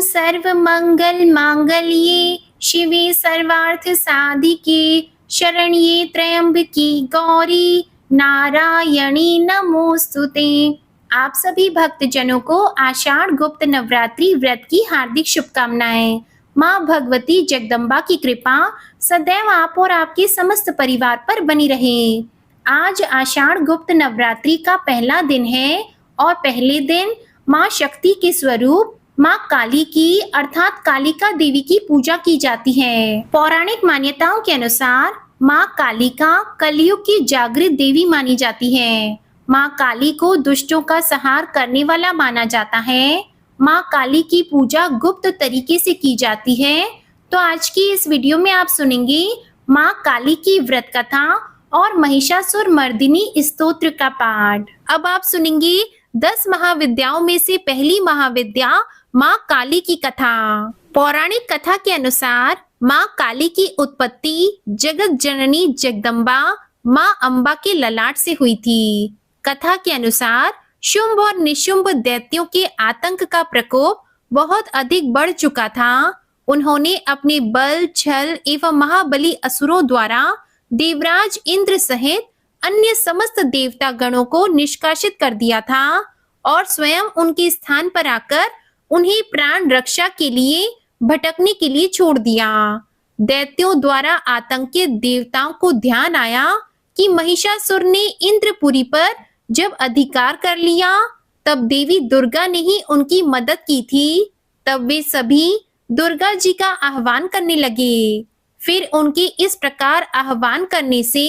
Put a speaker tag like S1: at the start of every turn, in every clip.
S1: सर्व मंगल मांगल्ये शिवे सर्वार्थ साधिके शरण्ये त्र्यंबकी गौरी नारायणी नमोस्तुते। आप सभी भक्तजनों को आषाढ़ गुप्त नवरात्रि व्रत की हार्दिक शुभकामनाएं। माँ भगवती जगदम्बा की कृपा सदैव आप और आपके समस्त परिवार पर बनी रहे। आज आषाढ़ गुप्त नवरात्रि का पहला दिन है और पहले दिन माँ शक्ति के स्वरूप माँ काली की अर्थात कालिका देवी की पूजा की जाती है। पौराणिक मान्यताओं के अनुसार माँ कालिका कलयुग की जागृत देवी मानी जाती है। माँ काली को दुष्टों का संहार करने वाला माना जाता है। माँ काली की पूजा गुप्त तरीके से की जाती है। तो आज की इस वीडियो में आप सुनेंगे माँ काली की व्रत कथा और महिषासुर मर्दिनी स्तोत्र का पाठ। अब आप सुनेंगे 10 महाविद्याओं में से पहली महाविद्या माँ काली की कथा। पौराणिक कथा के अनुसार माँ काली की उत्पत्ति जगत जननी जगदम्बा माँ अम्बा के ललाट से हुई थी। कथा के अनुसार शुंभ और निशुंभ दैत्यों के आतंक का प्रकोप बहुत अधिक बढ़ चुका था। उन्होंने अपने बल छल एवं महाबली असुरों द्वारा देवराज इंद्र सहित अन्य समस्त देवता गणों को निष्कासित कर दिया था और स्वयं उनके स्थान पर आकर उन्हें प्राण रक्षा के लिए भटकने के लिए छोड़ दिया। दैत्यों द्वारा आतंकित देवताओं को ध्यान आया कि महिषासुर ने इंद्रपुरी पर जब अधिकार कर लिया तब देवी दुर्गा ने ही उनकी मदद की थी। तब वे सभी दुर्गा जी का आह्वान करने लगे। फिर उनके इस प्रकार आह्वान करने से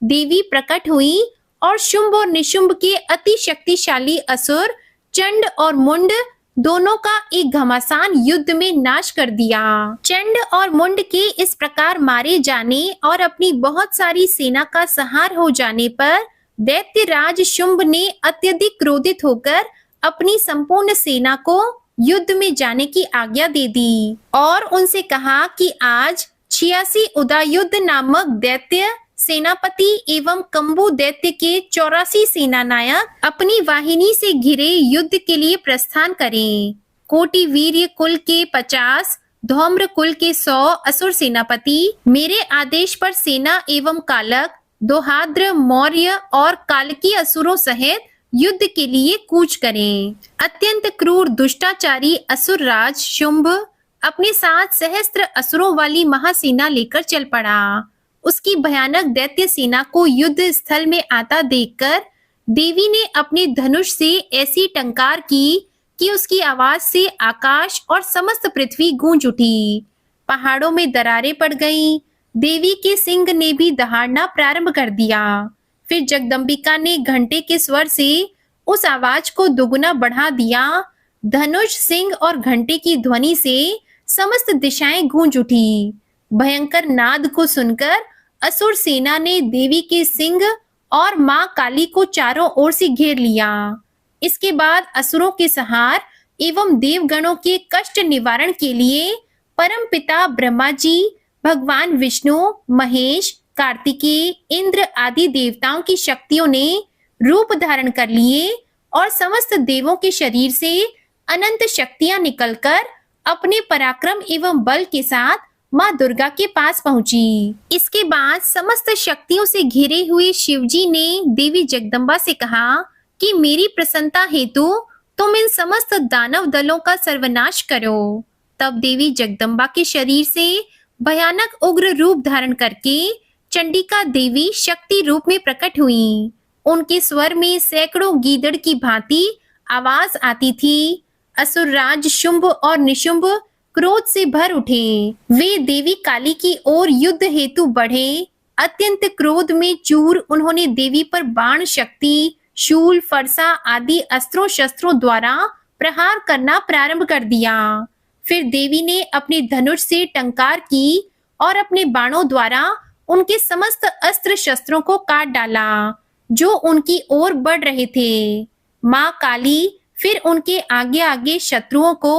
S1: देवी प्रकट हुई और शुंभ और निशुंभ के अति शक्तिशाली असुर चंड और मुंड दोनों का एक घमासान युद्ध में नाश कर दिया। चंड और मुंड के इस प्रकार मारे जाने और अपनी बहुत सारी सेना का संहार हो जाने पर दैत्यराज शुंभ ने अत्यधिक क्रोधित होकर अपनी संपूर्ण सेना को युद्ध में जाने की आज्ञा दे दी और उनसे कहा कि आज 86 उदायुद्ध नामक दैत्य सेनापति एवं कंबु दैत्य के 84 सेनानायक अपनी वाहिनी से घिरे युद्ध के लिए प्रस्थान करें। कोटि वीर्य कुल के 50, धौम्र कुल के 100 असुर सेनापति मेरे आदेश पर सेना एवं कालक, दोहाद्र, मौर्य और कालकी असुरों सहित युद्ध के लिए कूच करें। अत्यंत क्रूर दुष्टाचारी असुर राज शुंभ अपने साथ सहस्त्र असुरों वाली महासेना लेकर चल पड़ा। उसकी भयानक दैत्य सेना को युद्ध स्थल में आता देखकर देवी ने अपने धनुष से ऐसी टंकार की कि उसकी आवाज से आकाश और समस्त पृथ्वी गूंज उठी। पहाड़ों में दरारें पड़ गईं। देवी के सिंह ने भी दहाड़ना प्रारंभ कर दिया। फिर जगदम्बिका ने घंटे के स्वर से उस आवाज को दुगुना बढ़ा दिया। धनुष, सिंह और घंटे की ध्वनि से समस्त दिशाएं गूंज उठी। भयंकर नाद को सुनकर असुर सेना ने देवी के सिंह और मां काली को चारों ओर से घेर लिया। इसके बाद असुरों के संहार एवं देवगणों के कष्ट निवारण के लिए परमपिता ब्रह्मा जी, भगवान विष्णु, महेश, कार्तिकेय, इंद्र आदि देवताओं की शक्तियों ने रूप धारण कर लिए और समस्त देवों के शरीर से अनंत शक्तियां निकलकर अपने पराक्रम एवं बल के साथ माँ दुर्गा के पास पहुंची। इसके बाद समस्त शक्तियों से घिरे हुए शिवजी ने देवी जगदम्बा से कहा कि मेरी प्रसन्नता हेतु तुम इन समस्त दानव दलों का सर्वनाश करो। तब देवी जगदम्बा के शरीर से भयानक उग्र रूप धारण करके चंडिका देवी शक्ति रूप में प्रकट हुई। उनके स्वर में सैकड़ों गीदड़ की भांति आवाज आती थी। असुर राज शुंभ और निशुंभ क्रोध से भर उठे। वे देवी काली की ओर युद्ध हेतु बढ़े। अत्यंत क्रोध में चूर उन्होंने देवी पर बाण शक्ति, शूल, फरसा आदि अस्त्रों शस्त्रों द्वारा प्रहार करना प्रारंभ कर दिया। फिर देवी ने अपने धनुष से टंकार की और अपने बाणों द्वारा उनके समस्त अस्त्र शस्त्रों को काट डाला जो उनकी ओर बढ़ रहे थे। माँ काली फिर उनके आगे आगे शत्रुओं को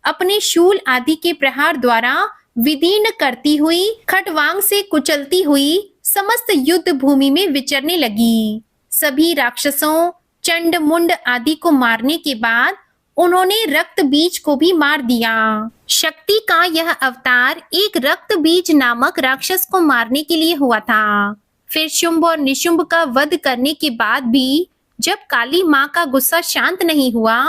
S1: अपने शूल आदि के प्रहार द्वारा विदीर्ण करती हुई खटवांग से कुचलती हुई समस्त युद्ध भूमि में विचरने लगी। सभी राक्षसों, चंड, मुंड आदि को मारने के बाद उन्होंने रक्त बीज को भी मार दिया। शक्ति का यह अवतार एक रक्त बीज नामक राक्षस को मारने के लिए हुआ था। फिर शुंभ और निशुंभ का वध करने के बाद भी जब काली माँ का गुस्सा शांत नहीं हुआ,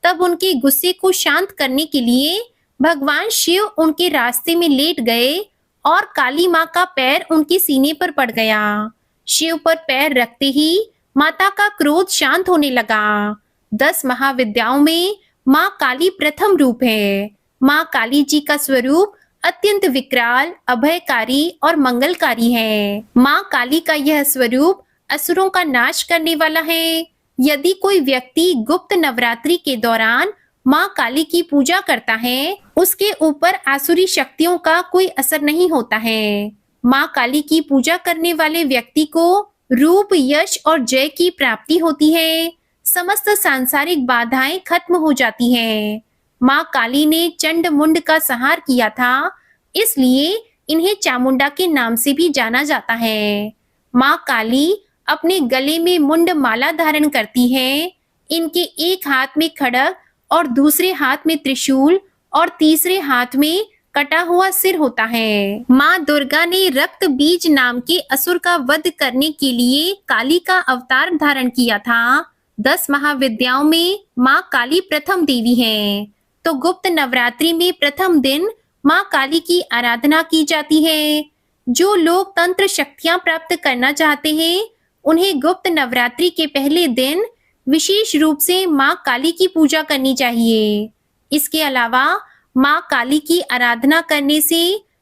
S1: तब उनके गुस्से को शांत करने के लिए भगवान शिव उनके रास्ते में लेट गए और काली माँ का पैर उनके सीने पर पड़ गया। शिव पर पैर रखते ही माता का क्रोध शांत होने लगा। 10 महाविद्याओं में माँ काली प्रथम रूप है। माँ काली जी का स्वरूप अत्यंत विकराल, अभयकारी और मंगलकारी है। माँ काली का यह स्वरूप असुरों का नाश करने वाला है। यदि कोई व्यक्ति गुप्त नवरात्रि के दौरान माँ काली की पूजा करता है, उसके ऊपर आसुरी शक्तियों का कोई असर नहीं होता है। माँ काली की पूजा करने वाले व्यक्ति को रूप, यश और जय की प्राप्ति होती है। समस्त सांसारिक बाधाएं खत्म हो जाती हैं। माँ काली ने चंड मुंड का संहार किया था, इसलिए इन्हें चामुंडा के नाम से भी जाना जाता है। माँ काली अपने गले में मुंड माला धारण करती है। इनके एक हाथ में खड्ग और दूसरे हाथ में त्रिशूल और तीसरे हाथ में कटा हुआ सिर होता है। माँ दुर्गा ने रक्त बीज नाम के असुर का वध करने के लिए काली का अवतार धारण किया था। 10 महाविद्याओं में माँ काली प्रथम देवी है। तो गुप्त नवरात्रि में प्रथम दिन माँ काली की आराधना की जाती है। जो लोग तंत्र शक्तियां प्राप्त करना चाहते हैं, उन्हें गुप्त नवरात्रि के पहले दिन विशेष रूप से माँ काली की पूजा करनी चाहिए। इसके अलावा माँ काली की आराधना करने से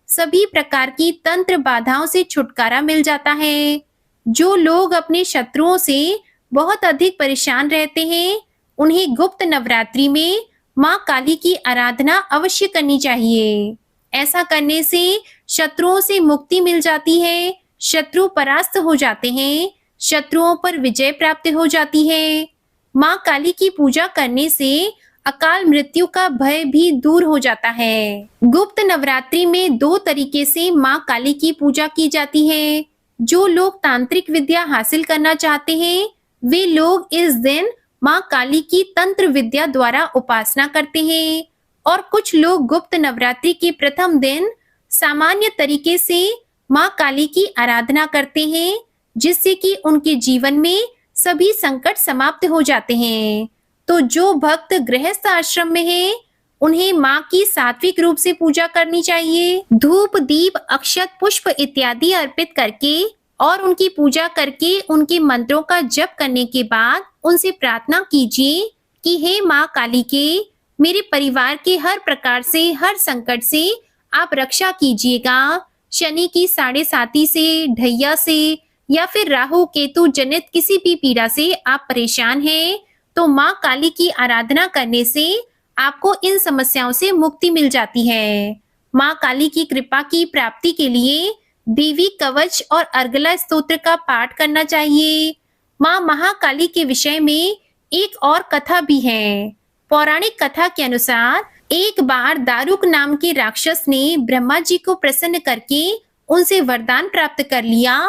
S1: सभी प्रकार की तंत्र बाधाओं से छुटकारा मिल जाता है। जो लोग अपने शत्रुओं से बहुत अधिक परेशान रहते हैं, उन्हें गुप्त नवरात्रि में माँ काली की आराधना अवश्य करनी चाहिए। ऐसा करने से शत्रुओं से मुक्ति मिल जाती है, शत्रु परास्त हो जाते हैं, शत्रुओं पर विजय प्राप्त हो जाती है। माँ काली की पूजा करने से अकाल मृत्यु का भय भी दूर हो जाता है। गुप्त नवरात्रि में 2 तरीके से माँ काली की पूजा की जाती है। जो लोग तांत्रिक विद्या हासिल करना चाहते हैं, वे लोग इस दिन माँ काली की तंत्र विद्या द्वारा उपासना करते हैं और कुछ लोग गुप्त नवरात्रि के प्रथम दिन सामान्य तरीके से माँ काली की आराधना करते हैं, जिससे कि उनके जीवन में सभी संकट समाप्त हो जाते हैं। तो जो भक्त गृहस्थ आश्रम में हैं, उन्हें माँ की सात्विक रूप से पूजा करनी चाहिए। धूप, दीप, अक्षत, पुष्प इत्यादि अर्पित करके और उनकी पूजा करके उनके मंत्रों का जप करने के बाद उनसे प्रार्थना कीजिए कि हे माँ काली के, मेरे परिवार के हर प्रकार से, हर संकट से आप रक्षा कीजिएगा। शनि की 7.5 से, ढैया से या फिर राहु केतु जनित किसी भी पीड़ा से आप परेशान हैं, तो माँ काली की आराधना करने से आपको इन समस्याओं से मुक्ति मिल जाती है। माँ काली की कृपा की प्राप्ति के लिए देवी कवच और अर्गला स्तोत्र का पाठ करना चाहिए। माँ महाकाली के विषय में एक और कथा भी है। पौराणिक कथा के अनुसार एक बार दारुक नाम के राक्षस ने ब्रह्मा जी को प्रसन्न करके उनसे वरदान प्राप्त कर लिया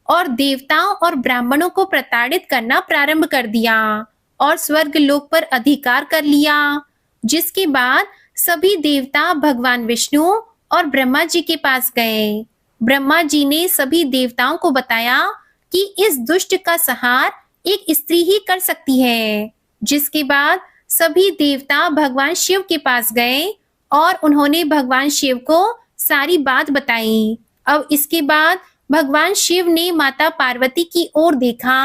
S1: और देवताओं और ब्राह्मणों को प्रताड़ित करना प्रारंभ कर दिया और स्वर्ग लोक पर अधिकार कर लिया। जिसके बाद सभी देवता भगवान विष्णु और ब्रह्मा जी के पास गए। ब्रह्मा जी ने सभी देवताओं को बताया कि इस दुष्ट का संहार एक स्त्री ही कर सकती है। जिसके बाद सभी देवता भगवान शिव के पास गए और उन्होंने भगवान शिव को सारी बात बताई। अब इसके बाद भगवान शिव ने माता पार्वती की ओर देखा।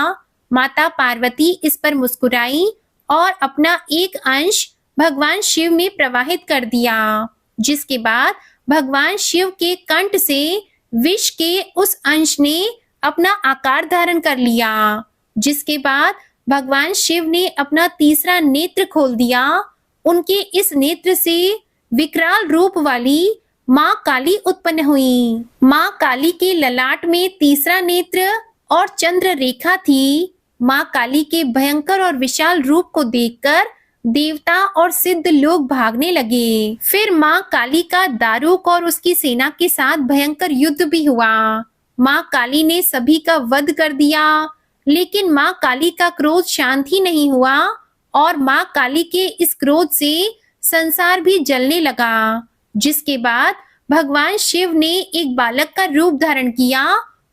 S1: माता पार्वती इस पर मुस्कुराई और अपना एक अंश भगवान शिव में प्रवाहित कर दिया। जिसके बाद भगवान शिव के कंठ से विष के उस अंश ने अपना आकार धारण कर लिया। जिसके बाद भगवान शिव ने अपना तीसरा नेत्र खोल दिया। उनके इस नेत्र से विकराल रूप वाली माँ काली उत्पन्न हुई। माँ काली के ललाट में तीसरा नेत्र और चंद्र रेखा थी। माँ काली के भयंकर और विशाल रूप को देखकर देवता और सिद्ध लोग भागने लगे। फिर माँ काली का दारुक और उसकी सेना के साथ भयंकर युद्ध भी हुआ। माँ काली ने सभी का वध कर दिया, लेकिन माँ काली का क्रोध शांत ही नहीं हुआ और माँ काली के इस क्रोध से संसार भी जलने लगा। जिसके बाद भगवान शिव ने एक बालक का रूप धारण किया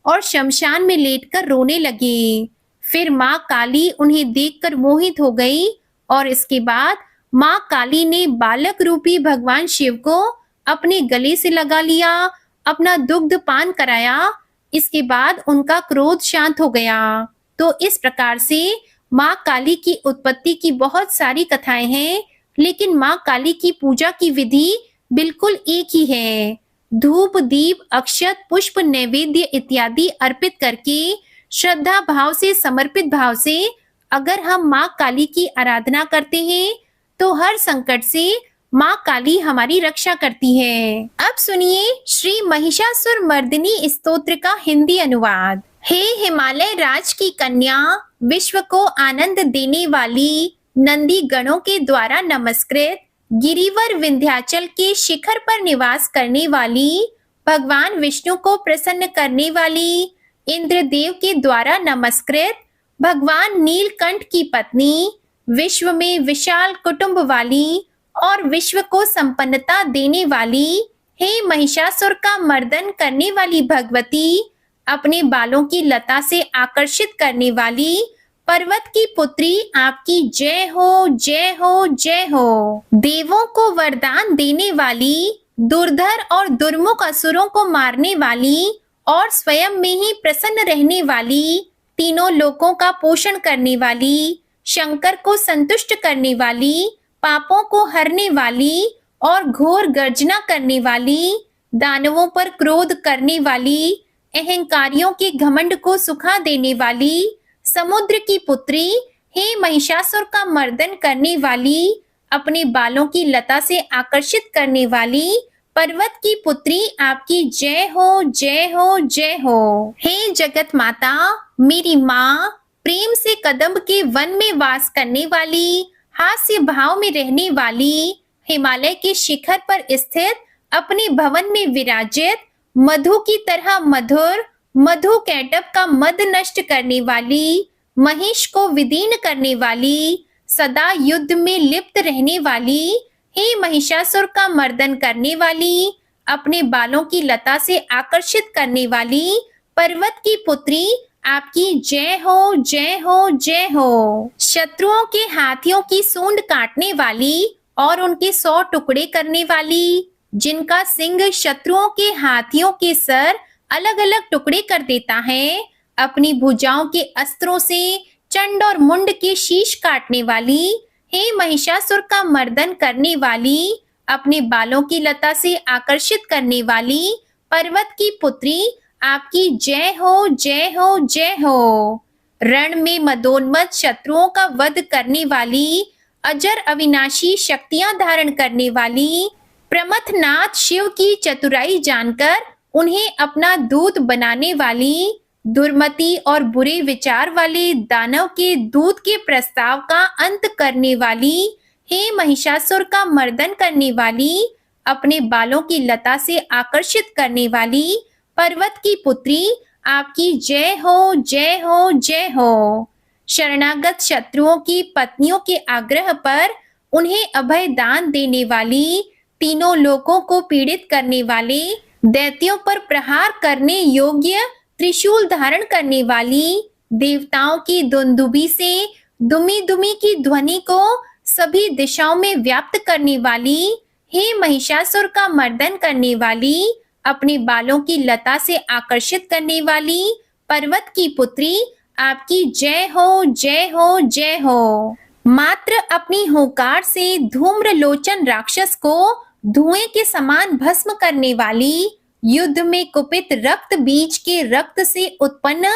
S1: और शमशान में लेटकर रोने लगे। फिर माँ काली उन्हें देखकर मोहित हो गई और इसके बाद माँ काली ने बालक रूपी भगवान शिव को अपने गले से लगा लिया, अपना दुग्ध पान कराया। इसके बाद उनका क्रोध शांत हो गया। तो इस प्रकार से माँ काली की उत्पत्ति की बहुत सारी कथाएं हैं, लेकिन माँ काली की पूजा की विधि बिल्कुल एक ही है। धूप, दीप, अक्षत, पुष्प, नैवेद्य इत्यादि अर्पित करके श्रद्धा भाव से, समर्पित भाव से अगर हम माँ काली की आराधना करते हैं तो हर संकट से माँ काली हमारी रक्षा करती है। अब सुनिए श्री महिषासुर मर्दिनी स्तोत्र का हिंदी अनुवाद। हे हिमालय राज की कन्या, विश्व को आनंद देने वाली, नंदी गणों के द्वारा नमस्कृत, गिरिवर विंध्याचल के शिखर पर निवास करने वाली, भगवान विष्णु को प्रसन्न करने वाली, इंद्रदेव के द्वारा नमस्कृत, भगवान नीलकंठ की पत्नी, विश्व में विशाल कुटुंब वाली और विश्व को संपन्नता देने वाली, हे महिषासुर का मर्दन करने वाली भगवती, अपने बालों की लता से आकर्षित करने वाली, पर्वत की पुत्री, आपकी जय हो, जय हो, जय हो। देवों को वरदान देने वाली, दुर्धर और दुर्मुख असुरों को मारने वाली और स्वयं में ही प्रसन्न रहने वाली, तीनों लोकों का पोषण करने वाली, शंकर को संतुष्ट करने वाली, पापों को हरने वाली और घोर गर्जना करने वाली, दानवों पर क्रोध करने वाली, अहंकारियों के घमंड को सुखा देने वाली, समुद्र की पुत्री, हे महिषासुर का मर्दन करने वाली, अपने बालों की लता से आकर्षित करने वाली, पर्वत की पुत्री, आपकी जय हो, जय हो, जय हो। हे जगत माता, मेरी माँ, प्रेम से कदम्ब के वन में वास करने वाली, हास्य भाव में रहने वाली, हिमालय के शिखर पर स्थित, अपने भवन में विराजित, मधु की तरह मधुर, मधु कैटब का मद नष्ट करने वाली, महिष को विदीन करने वाली, सदा युद्ध में लिप्त रहने वाली, हे महिषासुर का मर्दन करने वाली, अपने बालों की लता से आकर्षित करने वाली, पर्वत की पुत्री, आपकी जय हो, जय हो, जय हो। शत्रुओं के हाथियों की सूंड काटने वाली और उनके 100 टुकड़े करने वाली, जिनका सिंह शत्रुओं के हाथियों के सर अलग अलग टुकड़े कर देता है, अपनी भुजाओं के अस्त्रों से चंड और मुंड के शीश काटने वाली, हे महिषासुर का मर्दन करने वाली, अपने बालों की लता से आकर्षित करने वाली, पर्वत की पुत्री, आपकी जय हो, जय हो, जय हो। रण में मदोन्मत्त शत्रुओं का वध करने वाली, अजर अविनाशी शक्तियां धारण करने वाली, प्रमथनाथ शिव की चतुराई जानकर उन्हें अपना दूत बनाने वाली, दुर्मति और बुरे विचार वाले दानव के दूत के प्रस्ताव का अंत करने वाली, हे महिषासुर का मर्दन करने वाली, अपने बालों की लता से आकर्षित करने वाली, पर्वत की पुत्री, आपकी जय हो, जय हो, जय हो। शरणागत शत्रुओं की पत्नियों के आग्रह पर उन्हें अभय दान देने वाली, तीनों लोकों को पीड़ित करने वाले, दैत्यों पर प्रहार करने योग्य त्रिशूल धारण करने वाली, देवताओं की दुंदुभी से दुमी दुमी की ध्वनि को सभी दिशाओं में व्याप्त करने वाली, हे महिषासुर का मर्दन करने वाली, अपने बालों की लता से आकर्षित करने वाली, पर्वत की पुत्री, आपकी जय हो, जय हो, जय हो। मात्र अपनी हुंकार से धूम्र लोचन राक्षस को धुएं के समान भस्म करने वाली, युद्ध में कुपित रक्त बीज के रक्त से उत्पन्न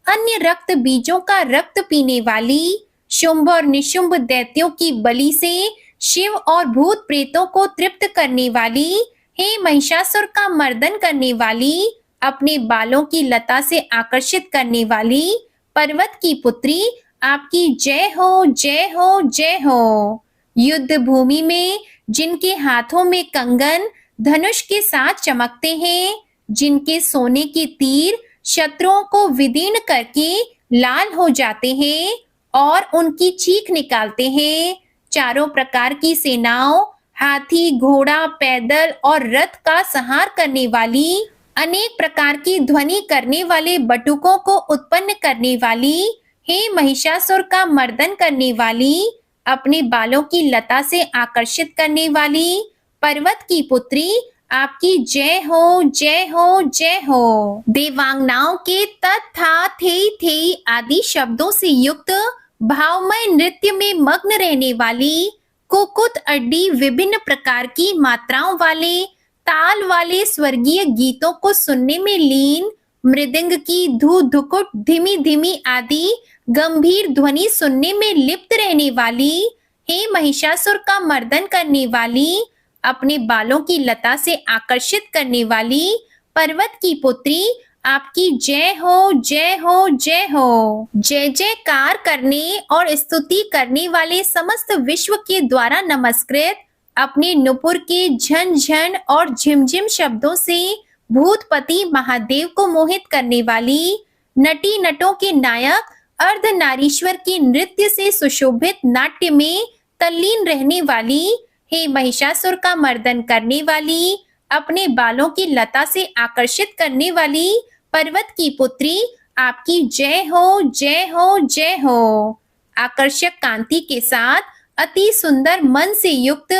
S1: अन्य रक्त बीजों का रक्त पीने वाली, शुंभ और निशुंभ दैत्यों की बलि से शिव और भूत प्रेतों को तृप्त करने वाली, हे महिषासुर का मर्दन करने वाली, अपने बालों की लता से आकर्षित करने वाली, पर्वत की पुत्री, आपकी जय हो, जय हो, जय हो। युद्ध भूमि में जिनके हाथों में कंगन धनुष के साथ चमकते हैं, जिनके सोने के तीर शत्रुओं को विदीर्ण करके लाल हो जाते हैं, और उनकी चीख निकालते हैं। चारों प्रकार की सेनाओं, हाथी, घोड़ा, पैदल और रथ का संहार करने वाली, अनेक प्रकार की ध्वनि करने वाले बटुकों को उत्पन्न करने वाली, हे महिषासुर का मर्दन करने वाली, अपने बालों की लता से आकर्षित करने वाली, पर्वत की पुत्री, आपकी जय हो, जय हो, जय हो। देवांगनाओं के तथा थे आदि शब्दों से युक्त भावमय नृत्य में मग्न रहने वाली, कुकुत अड्डी विभिन्न प्रकार की मात्राओं वाले, ताल वाले स्वर्गीय गीतों को सुनने में लीन, मृदंग की धू धुकुट धीमी धीमी आदि गंभीर ध्वनि सुनने में लिप्त रहने वाली, हे महिषासुर का मर्दन करने वाली, अपने बालों की लता से आकर्षित करने वाली, पर्वत की पुत्री, आपकी जय हो, जय हो, जय हो। जय जयकार करने और स्तुति करने वाले समस्त विश्व के द्वारा नमस्कृत, अपने नुपुर के झन झन और झिमझिम शब्दों से भूतपति महादेव को मोहित करने वाली, नटी नटों के नायक अर्धनारीश्वर के नृत्य से सुशोभित नाट्य में तल्लीन रहने वाली, हे महिषासुर का मर्दन करने वाली, अपने बालों की लता से आकर्षित करने वाली, पर्वत की पुत्री, आपकी जय हो, जय हो, जय हो। आकर्षक कांति के साथ अति सुंदर मन से युक्त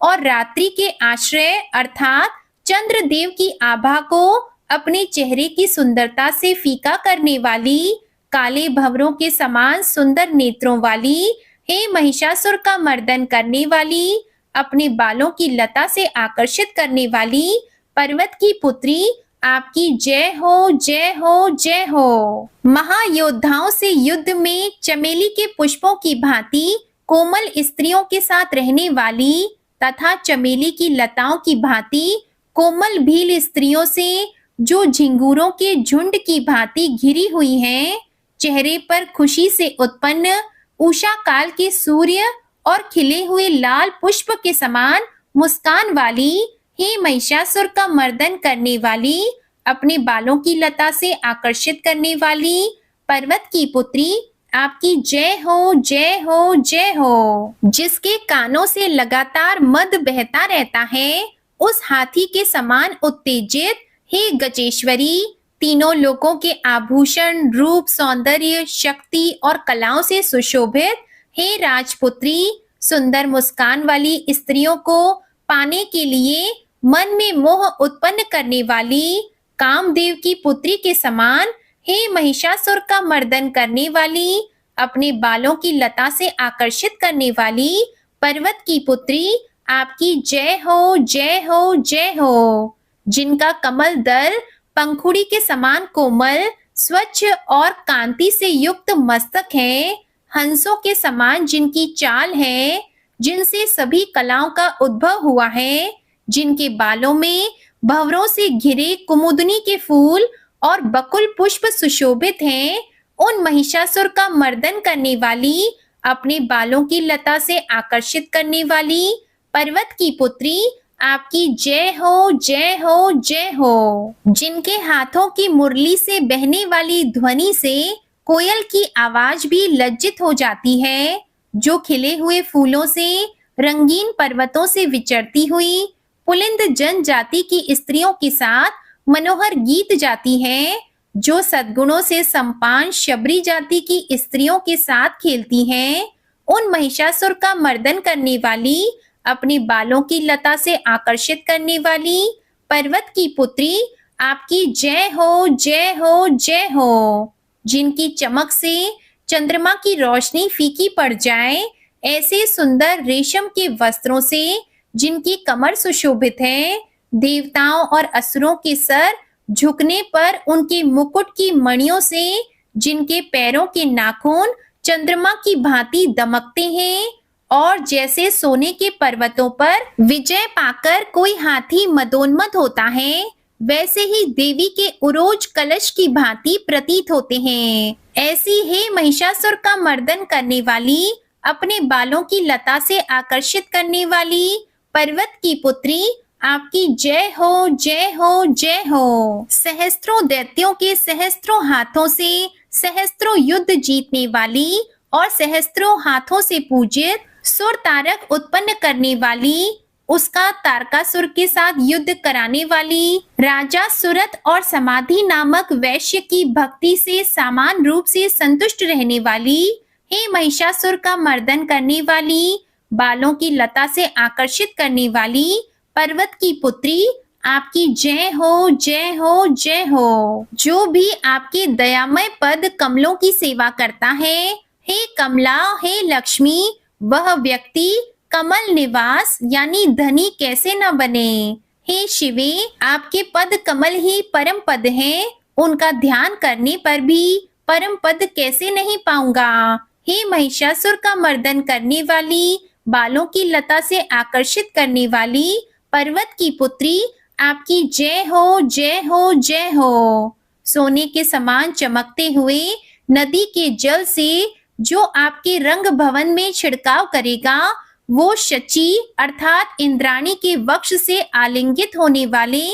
S1: और रात्रि के आश्रय अर्थात चंद्रदेव की आभा को अपने चेहरे की सुंदरता से फीका करने वाली, काले भंवरों के समान सुंदर नेत्रों वाली, हे महिषासुर का मर्दन करने वाली, अपने बालों की लता से आकर्षित करने वाली, पर्वत की पुत्री, आपकी जय हो, जय हो, जय हो। महायोद्धाओं से युद्ध में चमेली के पुष्पों की भांति कोमल स्त्रियों के साथ रहने वाली तथा चमेली की लताओं की भांति कोमल भील स्त्रियों से जो झिंगूरों के झुंड की भांति घिरी हुई हैं, चेहरे पर खुशी से उत्पन्न उषा काल के सूर्य और खिले हुए लाल पुष्प के समान मुस्कान वाली, हे महिषासुर का मर्दन करने वाली, अपने बालों की लता से आकर्षित करने वाली, पर्वत की पुत्री, आपकी जय हो, जय हो, जय हो। जिसके कानों से लगातार मद बहता रहता है, उस हाथी के समान उत्तेजित, हे गजेश्वरी, तीनों लोकों के आभूषण, रूप, सौंदर्य, शक्ति और कलाओं से सुशोभित, हे राजपुत्री, सुंदर मुस्कान वाली स्त्रियों को पाने के लिए मन में मोह उत्पन्न करने वाली, कामदेव की पुत्री के समान, हे महिषासुर का मर्दन करने वाली, अपने बालों की लता से आकर्षित करने वाली, पर्वत की पुत्री, आपकी जय हो, जय हो, जय हो। जिनका कमल दल पंखुड़ी के समान कोमल, स्वच्छ और कांति से युक्त मस्तक है, हंसों के समान जिनकी चाल है, जिनसे सभी कलाओं का उद्भव हुआ है, जिनके बालों में भंवरों से घिरे कुमुदनी के फूल और बकुल पुष्प सुशोभित हैं, उन महिषासुर का मर्दन करने वाली, अपने बालों की लता से आकर्षित करने वाली, पर्वत की पुत्री, आपकी जय हो, जय हो, जय हो। जिनके हाथों की मुरली से बहने वाली ध्वनि से कोयल की आवाज भी लज्जित हो जाती है, जो खिले हुए फूलों से रंगीन पर्वतों से विचरती हुई पुलिंद जनजाति की स्त्रियों के साथ मनोहर गीत जाती है, जो सद्गुणों से संपान शबरी जाति की स्त्रियों के साथ खेलती हैं, उन महिषासुर का मर्दन करने वाली, अपने बालों की लता से आकर्षित करने वाली, पर्वत की पुत्री, आपकी जय हो, जय हो, जय हो। जिनकी चमक से चंद्रमा की रोशनी फीकी पड़ जाए, ऐसे सुंदर रेशम के वस्त्रों से जिनकी कमर सुशोभित है, देवताओं और असुरों के सर झुकने पर उनके मुकुट की मणियों से जिनके पैरों के नाखून चंद्रमा की भांति दमकते हैं, और जैसे सोने के पर्वतों पर विजय पाकर कोई हाथी मदोन्मत्त होता है, वैसे ही देवी के उरोज कलश की भांति प्रतीत होते हैं। ऐसी हे महिषासुर का मर्दन करने वाली, अपने बालों की लता से आकर्षित करने वाली, पर्वत की पुत्री, आपकी जय हो, जय हो, जय हो। सहस्त्रों दैत्यों के सहस्त्रों हाथों से सहस्त्रों युद्ध जीतने वाली और सहस्त्रों हाथों से पूजित सुर तारक उत्पन्न करने वाली, उसका तारकासुर के साथ युद्ध कराने वाली, राजा सुरत और समाधि नामक वैश्य की भक्ति से समान रूप से संतुष्ट रहने वाली, हे महिषासुर का मर्दन करने वाली, बालों की लता से आकर्षित करने वाली पर्वत की पुत्री, आपकी जय हो, जय हो, जय हो। जो भी आपके दयामय पद कमलों की सेवा करता है, हे कमला, हे लक्ष्मी, वह व्यक्ति कमल निवास यानी धनी कैसे न बने। हे शिवे, आपके पद कमल ही परम पद हैं, उनका ध्यान करने पर भी परम पद कैसे नहीं पाऊंगा। हे महिषासुर का मर्दन करने वाली, बालों की लता से आकर्षित करने वाली पर्वत की पुत्री, आपकी जय हो, जय हो, जय हो। सोने के समान चमकते हुए नदी के जल से जो आपके रंग भवन में छिड़काव करेगा, वो शची अर्थात इंद्राणी के वक्ष से आलिंगित होने वाले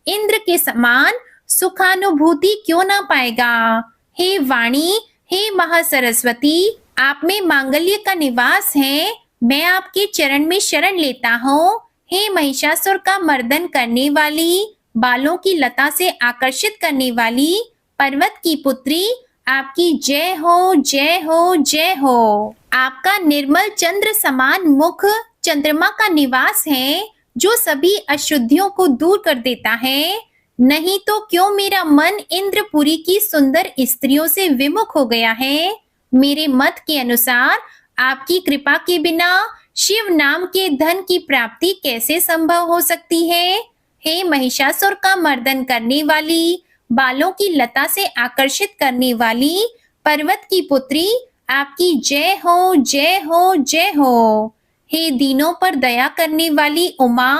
S1: इंद्र के समान सुखानुभूति क्यों ना पाएगा। हे वाणी, हे महासरस्वती, आप में मांगल्य का निवास है, मैं आपके चरण में शरण लेता हूँ। हे महिषासुर का मर्दन करने वाली, बालों की लता से आकर्षित करने वाली पर्वत की पुत्री, आपकी जय हो, जय हो, जय हो। आपका निर्मल चंद्र समान मुख चंद्रमा का निवास है, जो सभी अशुद्धियों को दूर कर देता है। नहीं तो क्यों मेरा मन इंद्रपुरी की सुंदर स्त्रियों से विमुख हो गया है। मेरे मत के अनुसार आपकी कृपा के बिना शिव नाम के धन की प्राप्ति कैसे संभव हो सकती है। हे महिषासुर का मर्दन करने वाली, बालों की लता से आकर्षित करने वाली पर्वत की पुत्री, आपकी जय हो, जय हो, जय हो। हे दीनों पर दया करने वाली उमा,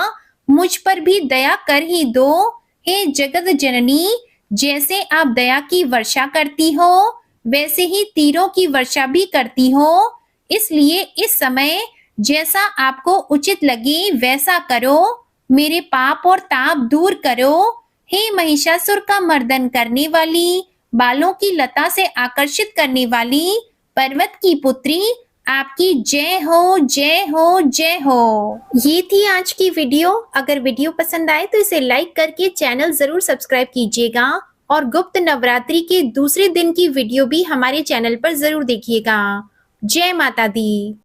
S1: मुझ पर भी दया कर ही दो। हे जगत जननी, जैसे आप दया की वर्षा करती हो, वैसे ही तीरों की वर्षा भी करती हो। इसलिए इस समय जैसा आपको उचित लगे वैसा करो, मेरे पाप और ताप दूर करो। हे महिषासुर का मर्दन करने वाली, बालों की लता से आकर्षित करने वाली पर्वत की पुत्री, आपकी जय हो, जय हो, जय हो। ये थी आज की वीडियो। अगर वीडियो पसंद आए तो इसे लाइक करके चैनल जरूर सब्सक्राइब कीजिएगा और गुप्त नवरात्रि के दूसरे दिन की वीडियो भी हमारे चैनल पर जरूर देखिएगा। जय माता दी।